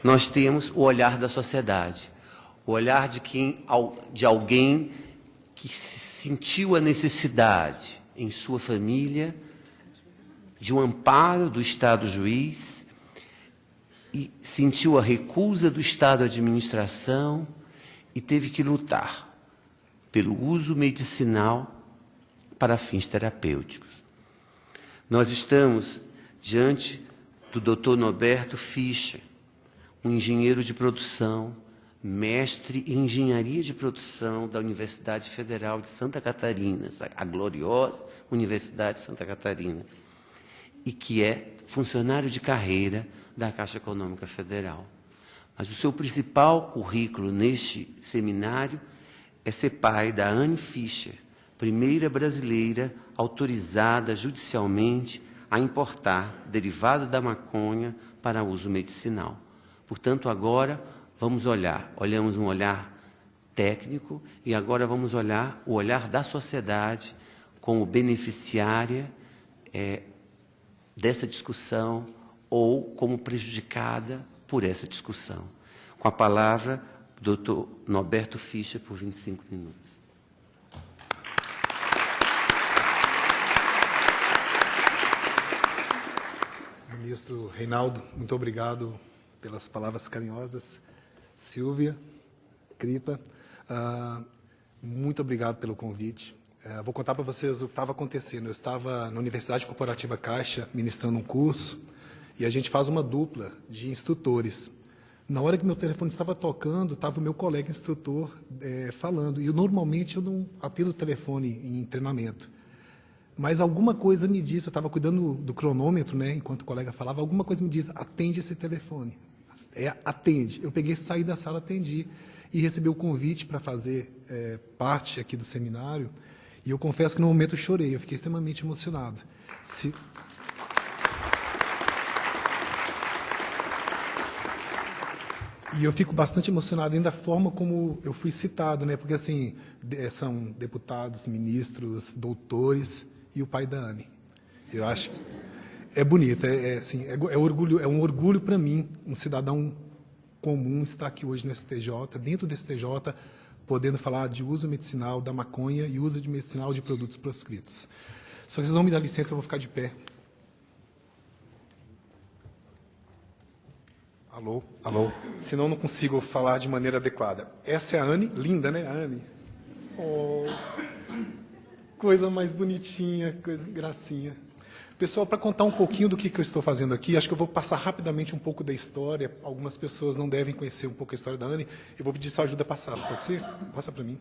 nós temos o olhar da sociedade, o olhar de alguém que sentiu a necessidade em sua família de um amparo do Estado juiz e sentiu a recusa do Estado administração e teve que lutar pelo uso medicinal para fins terapêuticos. Nós estamos diante do Dr. Norberto Fischer, um engenheiro de produção, mestre em engenharia de produção da Universidade Federal de Santa Catarina, a gloriosa Universidade de Santa Catarina, e que é funcionário de carreira da Caixa Econômica Federal. Mas o seu principal currículo neste seminário é ser pai da Anne Fischer, primeira brasileira autorizada judicialmente a importar derivado da maconha para uso medicinal. Portanto, agora olhamos um olhar técnico e agora vamos olhar o olhar da sociedade como beneficiária dessa discussão ou como prejudicada por essa discussão. Com a palavra, o Dr. Norberto Fischer, por 25 minutos. Ministro Reinaldo, muito obrigado pelas palavras carinhosas. Silvia, Cripa, muito obrigado pelo convite. Vou contar para vocês o que estava acontecendo. Eu estava na Universidade Corporativa Caixa, ministrando um curso, e a gente faz uma dupla de instrutores. Na hora que meu telefone estava tocando, estava o meu colega instrutor falando. E normalmente eu não atendo o telefone em treinamento. Mas alguma coisa me disse, eu estava cuidando do cronômetro, né, enquanto o colega falava, alguma coisa me diz, atende esse telefone. Atende. Eu peguei, saí da sala, atendi e recebi o convite para fazer parte aqui do seminário. E eu confesso que no momento eu chorei, eu fiquei extremamente emocionado. E eu fico bastante emocionado ainda da forma como eu fui citado, né? Porque assim, são deputados, ministros, doutores e o pai da Anne. Eu acho que é bonito, é um orgulho para mim, um cidadão comum, estar aqui hoje no STJ, dentro do STJ, podendo falar de uso medicinal da maconha e uso de medicinal de produtos proscritos. Só que vocês vão me dar licença, eu vou ficar de pé. Alô? Alô? Senão eu não consigo falar de maneira adequada. Essa é a Anne, linda, né, a Anne? Oh, coisa mais bonitinha, coisa gracinha. Pessoal, para contar um pouquinho do que eu estou fazendo aqui, acho que eu vou passar rapidamente um pouco da história. Algumas pessoas não devem conhecer um pouco a história da Anne. Eu vou pedir sua ajuda a passar, pode ser? Passa para mim.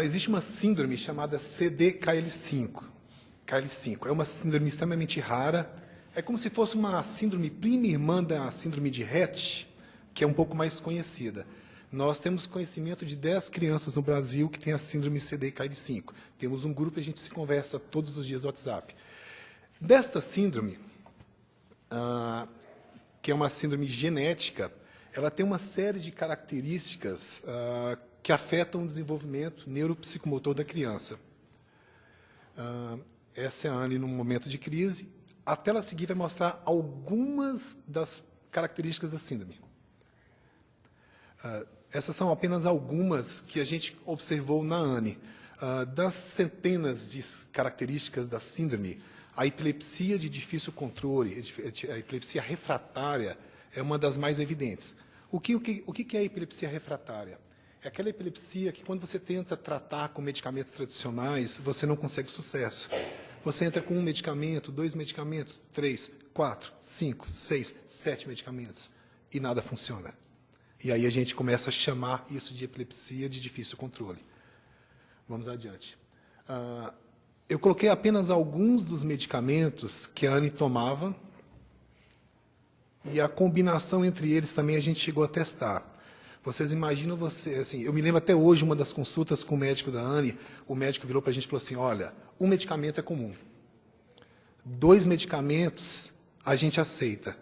Existe uma síndrome chamada CDKL5. KL5. É uma síndrome extremamente rara. É como se fosse uma síndrome prima irmã da síndrome de Rett, que é um pouco mais conhecida. Nós temos conhecimento de 10 crianças no Brasil que têm a síndrome CDKL5. Temos um grupo e a gente se conversa todos os dias no WhatsApp. Desta síndrome, que é uma síndrome genética, ela tem uma série de características que afetam o desenvolvimento neuropsicomotor da criança. Essa é a Anne num momento de crise. A tela a seguir vai mostrar algumas das características da síndrome. Essas são apenas algumas que a gente observou na Anne. Das centenas de características da síndrome, a epilepsia de difícil controle, a epilepsia refratária, é uma das mais evidentes. O que é a epilepsia refratária? É aquela epilepsia que, quando você tenta tratar com medicamentos tradicionais, você não consegue sucesso. Você entra com um medicamento, 2 medicamentos, 3, 4, 5, 6, 7 medicamentos, e nada funciona. E aí a gente começa a chamar isso de epilepsia de difícil controle. Vamos adiante. Eu coloquei apenas alguns dos medicamentos que a Anne tomava, e a combinação entre eles também a gente chegou a testar. Vocês imaginam, assim, eu me lembro até hoje, uma das consultas com o médico da Anne, o médico virou para a gente e falou assim, olha, um medicamento é comum. 2 medicamentos a gente aceita.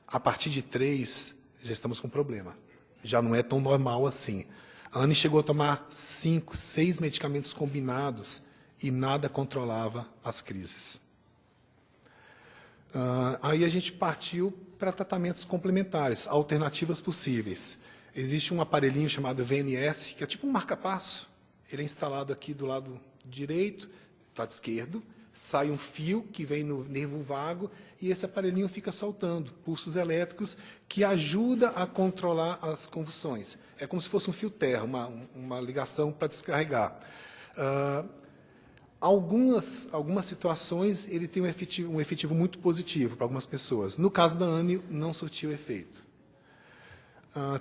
A partir de 3, já estamos com problema. Já não é tão normal assim. A Anne chegou a tomar 5, 6 medicamentos combinados e nada controlava as crises. Aí a gente partiu para tratamentos complementares, alternativas possíveis. Existe um aparelhinho chamado VNS, que é tipo um marca-passo. Ele é instalado aqui do lado direito, do lado esquerdo, sai um fio que vem no nervo vago e esse aparelhinho fica soltando pulsos elétricos que ajuda a controlar as convulsões. É como se fosse um fio terra, uma ligação para descarregar. Algumas situações ele tem um efetivo muito positivo para algumas pessoas. No caso da Anne, não surtiu efeito.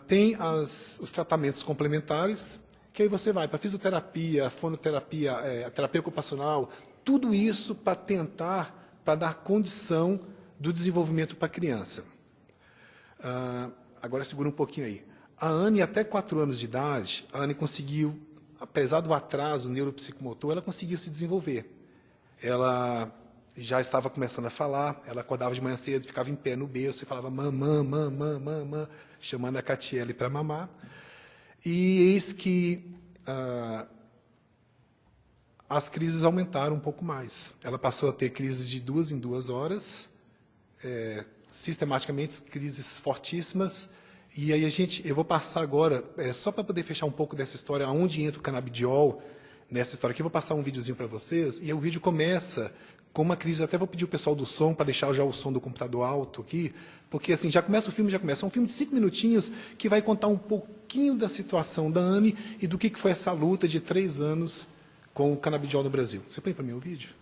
Tem os tratamentos complementares, que aí você vai para fisioterapia, fonoterapia, a terapia ocupacional, tudo isso para dar condição do desenvolvimento para a criança. Agora segura um pouquinho aí. A Anne, até 4 anos de idade, a Anne conseguiu, apesar do atraso neuropsicomotor, ela conseguiu se desenvolver. Ela já estava começando a falar, ela acordava de manhã cedo, ficava em pé no berço e falava mamã, mamã, mamã, chamando a Catiele para mamar. E eis que as crises aumentaram um pouco mais. Ela passou a ter crises de 2 em 2 horas, sistematicamente, crises fortíssimas. E aí eu vou passar agora, só para poder fechar um pouco dessa história, aonde entra o canabidiol nessa história aqui, eu vou passar um videozinho para vocês, e o vídeo começa com uma crise, até vou pedir o pessoal do som, para deixar já o som do computador alto aqui, porque assim, já começa o filme, é um filme de 5 minutinhos, que vai contar um pouquinho da situação da Anne e do que foi essa luta de 3 anos com o canabidiol no Brasil. Você põe para mim o vídeo?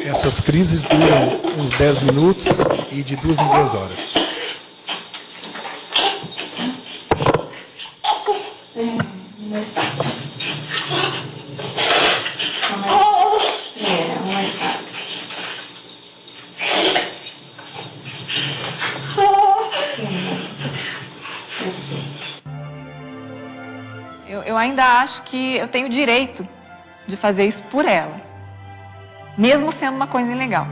Essas crises duram uns 10 minutos e de 2 em 2 horas. Eu ainda acho que eu tenho o direito de fazer isso por ela, mesmo sendo uma coisa ilegal.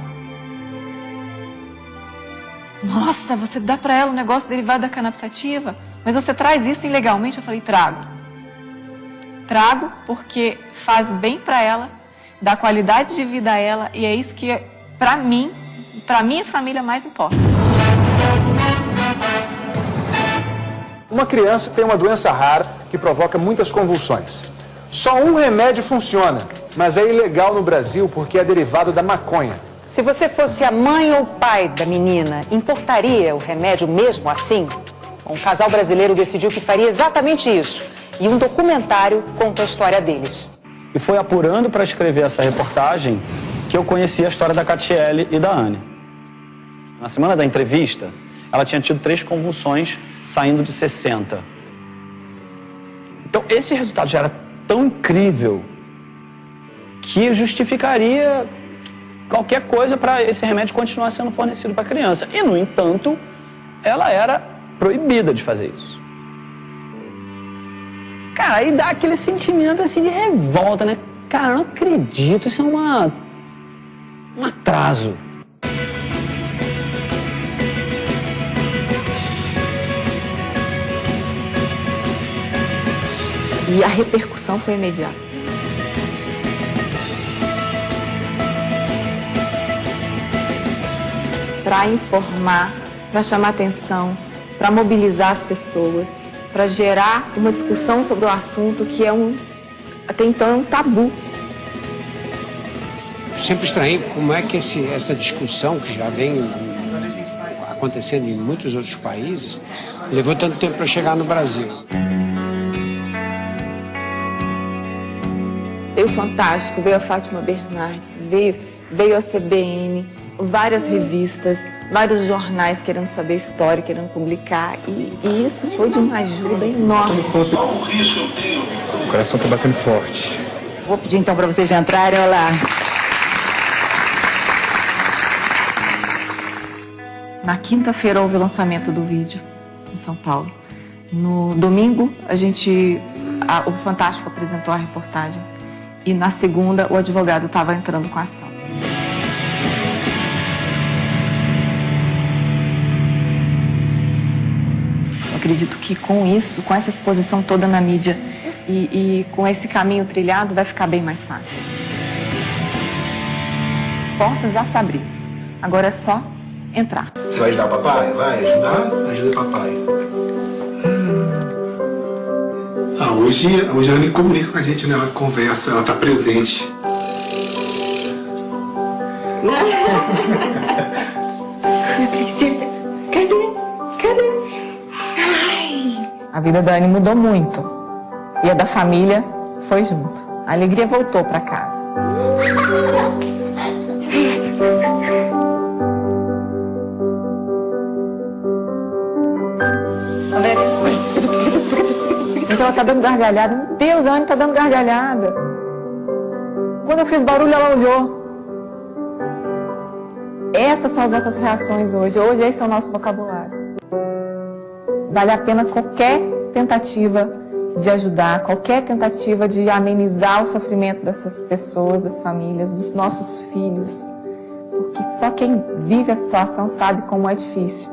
Nossa, você dá para ela um negócio derivado da cannabis sativa, mas você traz isso ilegalmente? Eu falei, trago. Trago porque faz bem para ela, dá qualidade de vida a ela, e é isso que, para mim, para minha família, mais importa. Uma criança tem uma doença rara que provoca muitas convulsões. Só um remédio funciona, mas é ilegal no Brasil porque é derivado da maconha. Se você fosse a mãe ou pai da menina, importaria o remédio mesmo assim? Um casal brasileiro decidiu que faria exatamente isso. E um documentário conta a história deles. E foi apurando para escrever essa reportagem que eu conheci a história da Catiele e da Anne. Na semana da entrevista, ela tinha tido 3 convulsões, saindo de 60. Então, esse resultado já era tão incrível que justificaria qualquer coisa para esse remédio continuar sendo fornecido para a criança. E, no entanto, ela era proibida de fazer isso. Cara, aí dá aquele sentimento assim de revolta, né? Cara, eu não acredito, isso é um atraso. E a repercussão foi imediata. Para informar, para chamar atenção, para mobilizar as pessoas, para gerar uma discussão sobre o assunto que é até então um tabu. Sempre estranhei como é que essa discussão, que já vem acontecendo em muitos outros países, levou tanto tempo para chegar no Brasil. Veio o Fantástico, veio a Fátima Bernardes, veio a CBN, várias revistas, vários jornais querendo saber história, querendo publicar, e isso foi de uma ajuda enorme. O coração está batendo forte. Vou pedir então para vocês entrarem, olha lá. Na quinta-feira houve o lançamento do vídeo em São Paulo. No domingo, o Fantástico apresentou a reportagem. E na segunda, o advogado estava entrando com a ação. Eu acredito que com isso, com essa exposição toda na mídia e com esse caminho trilhado, vai ficar bem mais fácil. As portas já se abriram. Agora é só entrar. Você vai ajudar o papai? Vai ajudar? Ajuda o papai. Hoje a Anne comunica com a gente, né? Ela conversa, ela tá presente. Minha princesa, cadê? Ai. A vida da Anne mudou muito. E a da família foi junto. A alegria voltou para casa. Ela tá dando gargalhada. Meu Deus, a Anne tá dando gargalhada. Quando eu fiz barulho, ela olhou. Essas são as nossas reações hoje. Hoje esse é o nosso vocabulário. Vale a pena qualquer tentativa de ajudar, qualquer tentativa de amenizar o sofrimento dessas pessoas, das famílias, dos nossos filhos. Porque só quem vive a situação sabe como é difícil.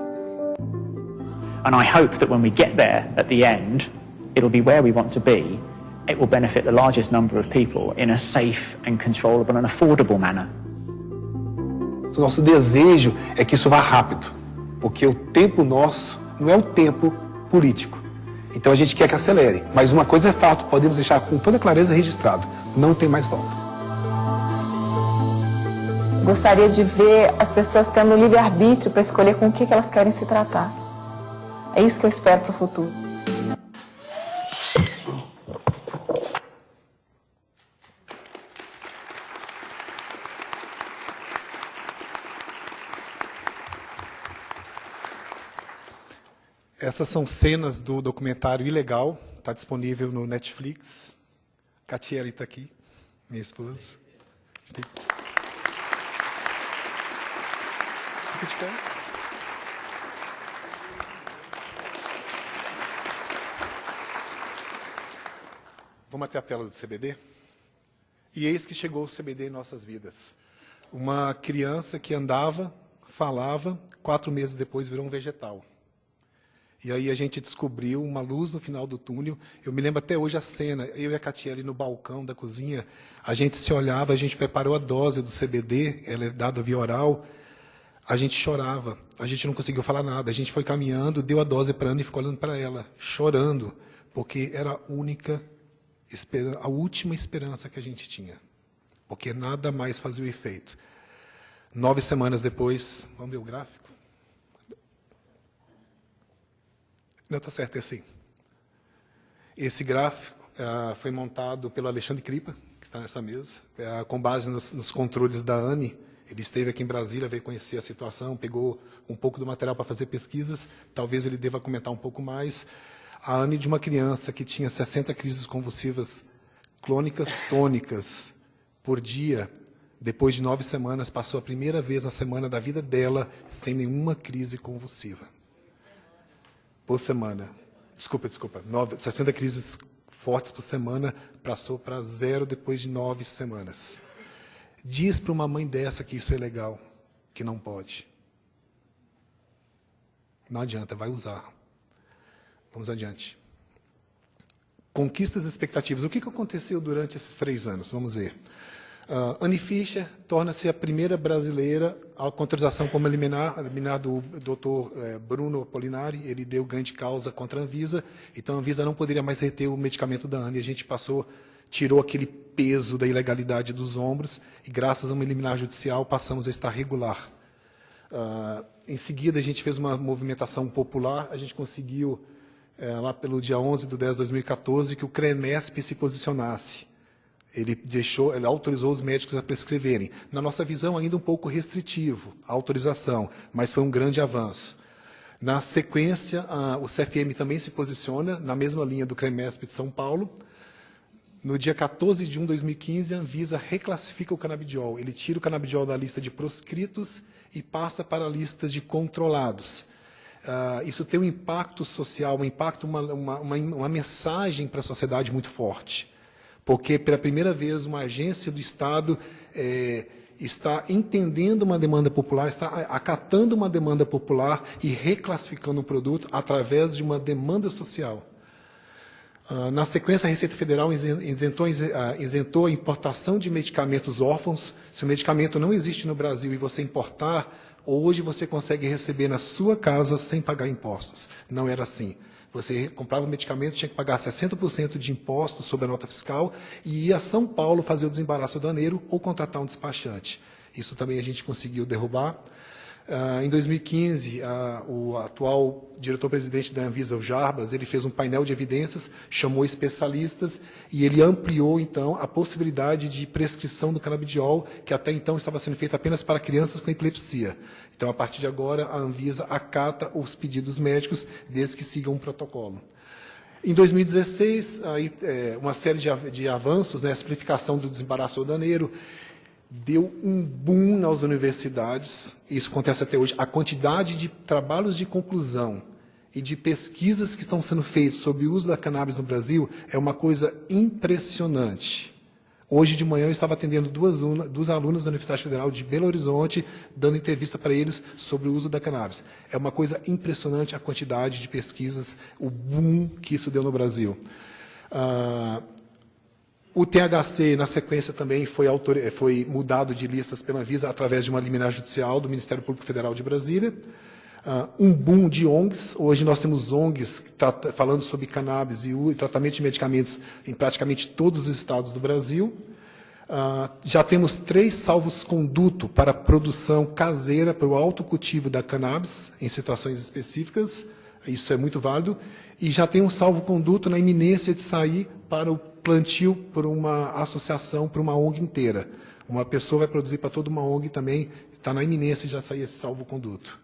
And I hope that when we get there at the end, it'll be where we want to be. It will benefit the largest number of people in a safe and controllable and affordable manner. O nosso desejo é que isso vá rápido, porque o tempo nosso não é o tempo político. Então a gente quer que acelere. Mas uma coisa é fato, podemos deixar com toda clareza registrado: não tem mais volta. Gostaria de ver as pessoas tendo livre-arbítrio para escolher com o que elas querem se tratar. É isso que eu espero para o futuro. Essas são cenas do documentário Ilegal, está disponível no Netflix. Catiele está aqui, minha esposa. Fica de pé. Vamos até a tela do CBD? E eis que chegou o CBD em nossas vidas. Uma criança que andava, falava, 4 meses depois virou um vegetal. E aí a gente descobriu uma luz no final do túnel. Eu me lembro até hoje a cena, eu e a Catiele no balcão da cozinha, a gente se olhava, a gente preparou a dose do CBD, ela é dada via oral, a gente chorava, a gente não conseguiu falar nada, a gente foi caminhando, deu a dose para a Anne e ficou olhando para ela, chorando, porque era a última esperança que a gente tinha, porque nada mais fazia o efeito. 9 semanas depois, vamos ver o gráfico? Não, está certo, é assim. Esse gráfico foi montado pelo Alexandre Cripa, que está nessa mesa, com base nos controles da Anne. Ele esteve aqui em Brasília, veio conhecer a situação, pegou um pouco do material para fazer pesquisas, talvez ele deva comentar um pouco mais. A Anne de uma criança que tinha 60 crises convulsivas clônicas tônicas por dia, depois de 9 semanas, passou a primeira vez na semana da vida dela sem nenhuma crise convulsiva. Por semana. Desculpa. 60 crises fortes por semana, passou para 0 depois de 9 semanas. Diz para uma mãe dessa que isso é legal, que não pode. Não adianta, vai usar. Vamos adiante. Conquistas e expectativas. O que aconteceu durante esses 3 anos? Vamos ver. Anne Fischer torna-se a primeira brasileira com autorização como liminar do Dr. Bruno Apolinari. Ele deu ganho de causa contra a Anvisa, então a Anvisa não poderia mais reter o medicamento da Anne. A gente tirou aquele peso da ilegalidade dos ombros e, graças a uma liminar judicial, passamos a estar regular. Em seguida, a gente fez uma movimentação popular, a gente conseguiu, lá pelo dia 11/10/2014, de 2014, que o CREMESP se posicionasse. Ele autorizou os médicos a prescreverem. Na nossa visão, ainda um pouco restritivo a autorização, mas foi um grande avanço. Na sequência, o CFM também se posiciona na mesma linha do CREMESP de São Paulo. No dia 14 de 1 de 2015, a Anvisa reclassifica o canabidiol. Ele tira o canabidiol da lista de proscritos e passa para a lista de controlados. Isso tem um impacto social, um impacto, uma mensagem para a sociedade muito forte. Porque, pela primeira vez, uma agência do Estado está entendendo uma demanda popular, está acatando uma demanda popular e reclassificando o produto através de uma demanda social. Na sequência, a Receita Federal isentou a importação de medicamentos órfãos. Se o medicamento não existe no Brasil e você importar, hoje você consegue receber na sua casa sem pagar impostos. Não era assim. Você comprava o medicamento, tinha que pagar 60% de impostos sobre a nota fiscal e ia a São Paulo fazer o desembaraço aduaneiro ou contratar um despachante. Isso também a gente conseguiu derrubar. Em 2015, o atual diretor-presidente da Anvisa, o Jarbas, ele fez um painel de evidências, chamou especialistas e ele ampliou, então, a possibilidade de prescrição do canabidiol, que até então estava sendo feita apenas para crianças com epilepsia. Então, a partir de agora, a Anvisa acata os pedidos médicos, desde que sigam um protocolo. Em 2016, uma série de avanços, a simplificação do desembaraço aduaneiro, deu um boom nas universidades, isso acontece até hoje. A quantidade de trabalhos de conclusão e de pesquisas que estão sendo feitas sobre o uso da cannabis no Brasil é uma coisa impressionante. Hoje de manhã eu estava atendendo duas alunas da Universidade Federal de Belo Horizonte, dando entrevista para eles sobre o uso da cannabis. É uma coisa impressionante a quantidade de pesquisas, o boom que isso deu no Brasil. O THC, na sequência, também foi mudado de listas pela Anvisa através de uma liminar judicial do Ministério Público Federal de Brasília. Um boom de ONGs. Hoje nós temos ONGs falando sobre cannabis e tratamento de medicamentos em praticamente todos os estados do Brasil. Já temos 3 salvos-conduto para produção caseira, para o autocultivo da cannabis, em situações específicas. Isso é muito válido. E já tem um salvo-conduto na iminência de sair para o plantio por uma associação, por uma ONG inteira. Uma pessoa vai produzir para toda uma ONG também, está na iminência de já sair esse salvo-conduto.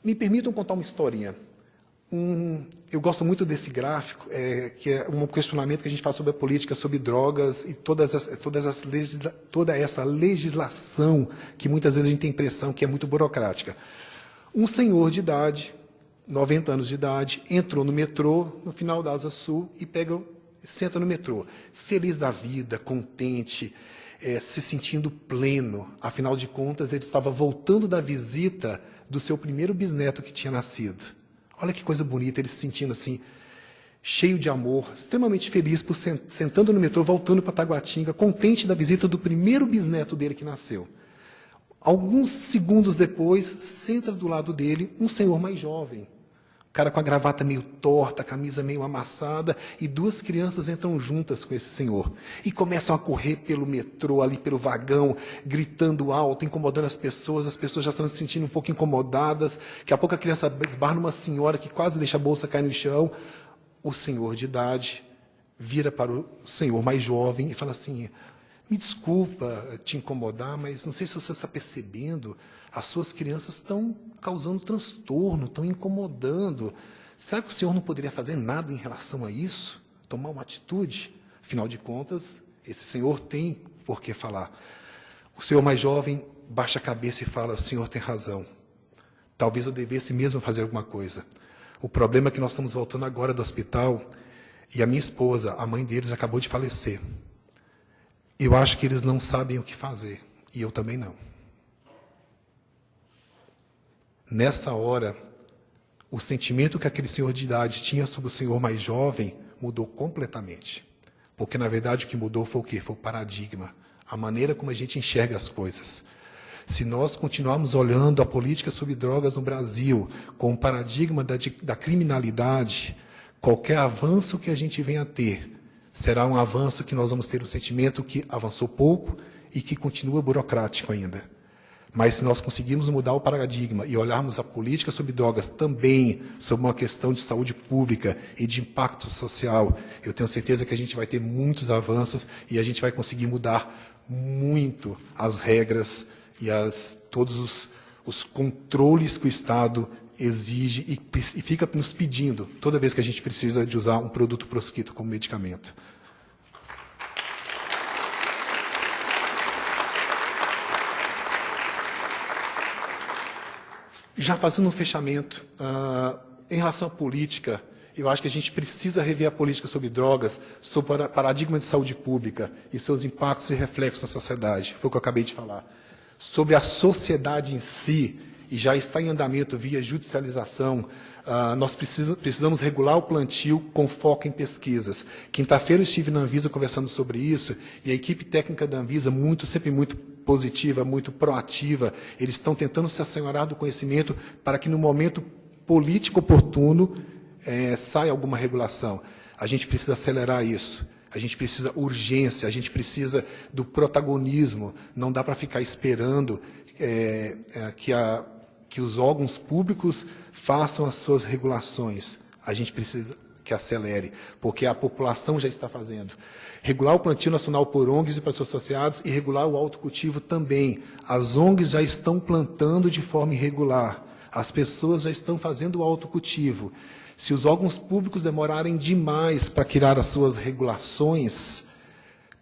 Me permitam contar uma historinha. Eu gosto muito desse gráfico, que é um questionamento que a gente faz sobre a política, sobre drogas e toda essa legislação que muitas vezes a gente tem a impressão que é muito burocrática. Um senhor de idade, 90 anos de idade, entrou no metrô, no final da Asa Sul, e senta no metrô, feliz da vida, contente, se sentindo pleno. Afinal de contas, ele estava voltando da visita do seu primeiro bisneto que tinha nascido. Olha que coisa bonita, ele se sentindo assim, cheio de amor, extremamente feliz, por sentando no metrô, voltando para Taguatinga, contente da visita do primeiro bisneto dele que nasceu. Alguns segundos depois, senta do lado dele um senhor mais jovem, o cara com a gravata meio torta, a camisa meio amassada, e 2 crianças entram juntas com esse senhor. E começam a correr pelo metrô, ali pelo vagão, gritando alto, incomodando as pessoas já estão se sentindo um pouco incomodadas. Daqui a pouco a criança esbarra numa senhora que quase deixa a bolsa cair no chão. O senhor de idade vira para o senhor mais jovem e fala assim: me desculpa te incomodar, mas não sei se você está percebendo, as suas crianças estão causando transtorno, estão incomodando. Será que o senhor não poderia fazer nada em relação a isso? Tomar uma atitude? Afinal de contas, esse senhor tem por que falar. O senhor mais jovem baixa a cabeça e fala: o senhor tem razão. Talvez eu devesse mesmo fazer alguma coisa. O problema é que nós estamos voltando agora do hospital e a minha esposa, a mãe deles, acabou de falecer. Eu acho que eles não sabem o que fazer, e eu também não. Nessa hora, o sentimento que aquele senhor de idade tinha sobre o senhor mais jovem mudou completamente. Porque, na verdade, o que mudou foi o quê? Foi o paradigma, a maneira como a gente enxerga as coisas. Se nós continuarmos olhando a política sobre drogas no Brasil com o paradigma da criminalidade, qualquer avanço que a gente venha a ter será um avanço que nós vamos ter o sentimento que avançou pouco e que continua burocrático ainda. Mas se nós conseguirmos mudar o paradigma e olharmos a política sobre drogas também sobre uma questão de saúde pública e de impacto social, eu tenho certeza que a gente vai ter muitos avanços e a gente vai conseguir mudar muito as regras e todos os controles que o Estado exige e fica nos pedindo toda vez que a gente precisa de usar um produto proscrito como medicamento. Já fazendo um fechamento, em relação à política, eu acho que a gente precisa rever a política sobre drogas, sobre o paradigma de saúde pública e seus impactos e reflexos na sociedade. Foi o que eu acabei de falar. Sobre a sociedade em si, e já está em andamento via judicialização, nós precisamos regular o plantio com foco em pesquisas. Quinta-feira eu estive na Anvisa conversando sobre isso, e a equipe técnica da Anvisa, sempre muito positiva, muito proativa, eles estão tentando se assenhorar do conhecimento para que, no momento político oportuno, saia alguma regulação. A gente precisa acelerar isso. A gente precisa urgência, a gente precisa do protagonismo. Não dá para ficar esperando que os órgãos públicos façam as suas regulações. A gente precisa que acelere, porque a população já está fazendo. Regular o plantio nacional por ONGs e para seus associados e regular o autocultivo também. As ONGs já estão plantando de forma irregular. As pessoas já estão fazendo o autocultivo. Se os órgãos públicos demorarem demais para criar as suas regulações,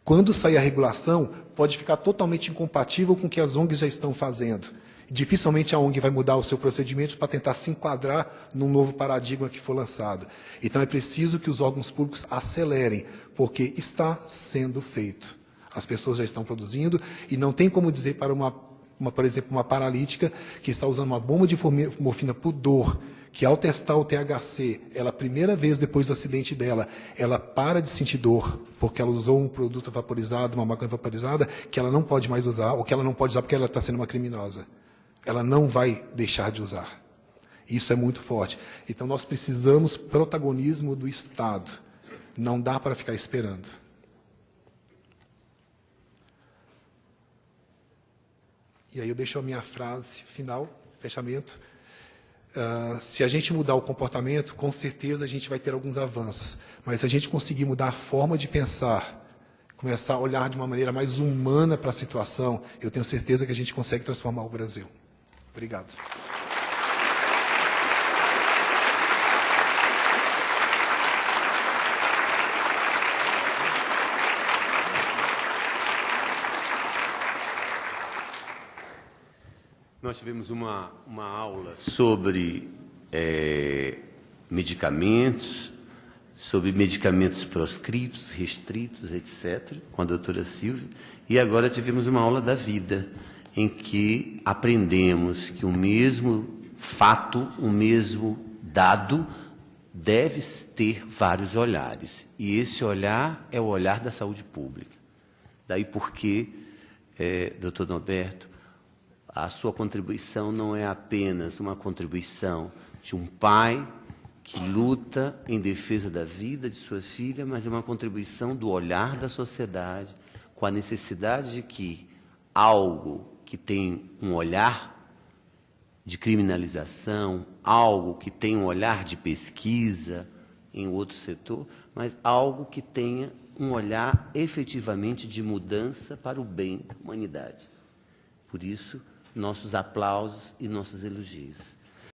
quando sair a regulação, pode ficar totalmente incompatível com o que as ONGs já estão fazendo. Dificilmente a ONG vai mudar o seu procedimento para tentar se enquadrar num novo paradigma que for lançado. Então é preciso que os órgãos públicos acelerem, porque está sendo feito. As pessoas já estão produzindo e não tem como dizer para por exemplo, uma paralítica que está usando uma bomba de morfina por dor, que ao testar o THC, ela, a primeira vez depois do acidente dela, ela para de sentir dor, porque ela usou um produto vaporizado, uma máquina vaporizada, que ela não pode mais usar, ou que ela não pode usar porque ela está sendo uma criminosa. Ela não vai deixar de usar. Isso é muito forte. Então, nós precisamos protagonismo do Estado. Não dá para ficar esperando. E aí eu deixo a minha frase final, fechamento. Se a gente mudar o comportamento, com certeza a gente vai ter alguns avanços. Mas se a gente conseguir mudar a forma de pensar, começar a olhar de uma maneira mais humana para a situação, eu tenho certeza que a gente consegue transformar o Brasil. Obrigado. Nós tivemos uma aula sobre medicamentos, sobre medicamentos proscritos, restritos, etc., com a doutora Silvia, e agora tivemos uma aula da vida, em que aprendemos que o mesmo fato, o mesmo dado, deve ter vários olhares. E esse olhar é o olhar da saúde pública. Daí porque, doutor Norberto, a sua contribuição não é apenas uma contribuição de um pai que luta em defesa da vida de sua filha, mas é uma contribuição do olhar da sociedade, com a necessidade de que algo que tem um olhar de criminalização, algo que tem um olhar de pesquisa em outro setor, mas algo que tenha um olhar efetivamente de mudança para o bem da humanidade. Por isso, nossos aplausos e nossos elogios.